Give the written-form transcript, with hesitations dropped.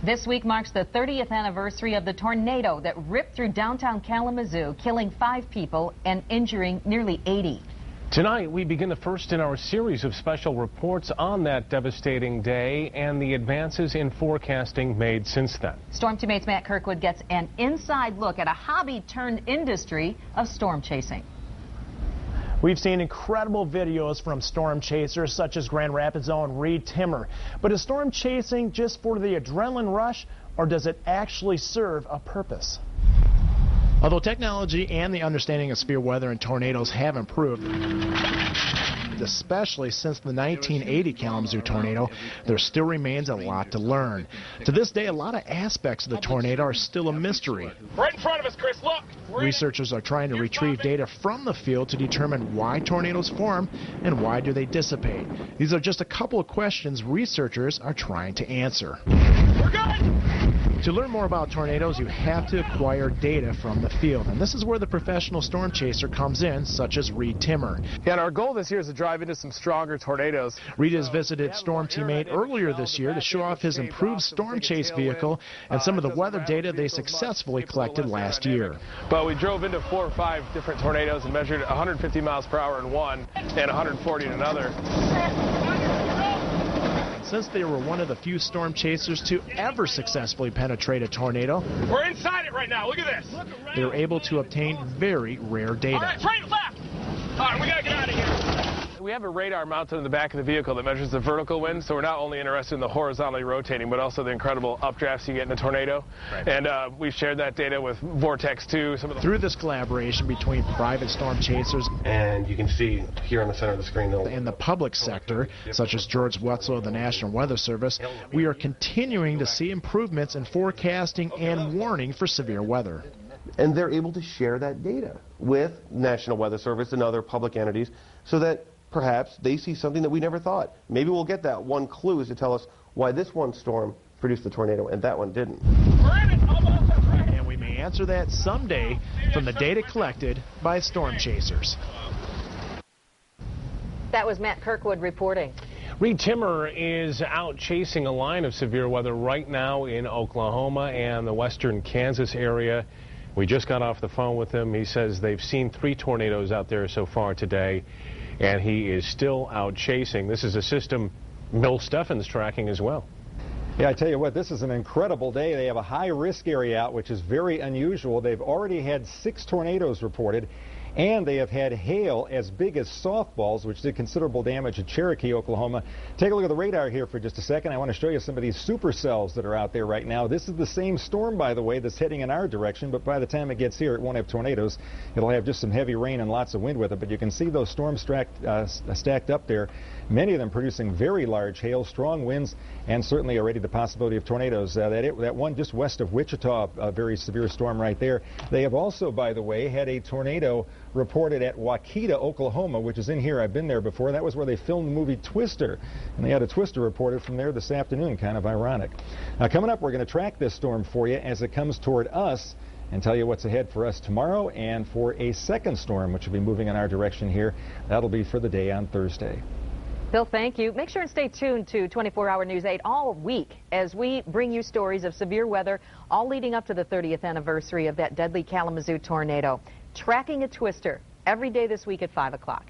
This week marks the 30th anniversary of the tornado that ripped through downtown Kalamazoo, killing 5 people and injuring nearly 80. Tonight, we begin the first in our series of special reports on that devastating day and the advances in forecasting made since then. Storm Teammates Matt Kirkwood gets an inside look at a hobby-turned-industry of storm chasing. We've seen incredible videos from storm chasers such as Grand Rapids' own Reed Timmer. But is storm chasing just for the adrenaline rush, or does it actually serve a purpose? Although technology and the understanding of severe weather and tornadoes have improved, especially since the 1980 Kalamazoo tornado, there still remains a lot to learn. To this day, a lot of aspects of the tornado are still a mystery. Right in front of us, Chris, look! Researchers are trying to retrieve data from the field to determine why tornadoes form and why do they dissipate. These are just a couple of questions researchers are trying to answer. We're good! To learn more about tornadoes, you have to acquire data from the field, and this is where the professional storm chaser comes in, such as Reed Timmer. Yeah, and our goal this year is to drive into some stronger tornadoes. Reed has visited Storm Teammate earlier this year to show off his improved storm chase vehicle and some of the weather data they successfully collected last year. But we drove into 4 or 5 different tornadoes and measured 150 miles per hour in one and 140 in another. Since they were one of the few storm chasers to ever successfully penetrate a tornado, we're inside it right now. Look at this. They were able to obtain very rare data. All right, right, left. All right, we got to get out of here. We have a radar mounted in the back of the vehicle that measures the vertical wind, so we're not only interested in the horizontally rotating, but also the incredible updrafts you get in a tornado. Right. And we've shared that data with Vortex 2. Through this collaboration between private storm chasers and you can see here on the center of the screen and the public sector, such as George Wetzel of the National Weather Service, we are continuing to see improvements in forecasting and warning for severe weather. And they're able to share that data with National Weather Service and other public entities so that perhaps they see something that we never thought. Maybe we'll get that one clue to tell us why this one storm produced the tornado and that one didn't. And we may answer that someday from the data collected by storm chasers. That was Matt Kirkwood reporting. Reed Timmer is out chasing a line of severe weather right now in Oklahoma and the western Kansas area. We just got off the phone with him. He says they've seen 3 tornadoes out there so far today, and he is still out chasing. This is a system Bill Steffen's tracking as well. Yeah, I tell you what, this is an incredible day. They have a high-risk area out, which is very unusual. They've already had 6 tornadoes reported, and they have had hail as big as softballs, which did considerable damage in Cherokee, Oklahoma. Take a look at the radar here for just a second. I want to show you some of these supercells that are out there right now. This is the same storm, by the way, that's heading in our direction, but by the time it gets here, it won't have tornadoes. It'll have just some heavy rain and lots of wind with it, but you can see those storms stacked up there, many of them producing very large hail, strong winds, and certainly already the possibility of tornadoes. That one just west of Wichita, a very severe storm right there. They have also, by the way, had a tornado reported at Waukeeta, Oklahoma, which is in here. I've been there before. That was where they filmed the movie Twister, and they had a Twister reported from there this afternoon. Kind of ironic. Now, coming up, we're going to track this storm for you as it comes toward us and tell you what's ahead for us tomorrow and for a second storm, which will be moving in our direction here. That'll be for the day on Thursday. Bill, thank you. Make sure and stay tuned to 24-Hour News 8 all week as we bring you stories of severe weather, all leading up to the 30th anniversary of that deadly Kalamazoo tornado. Tracking a twister every day this week at 5 o'clock.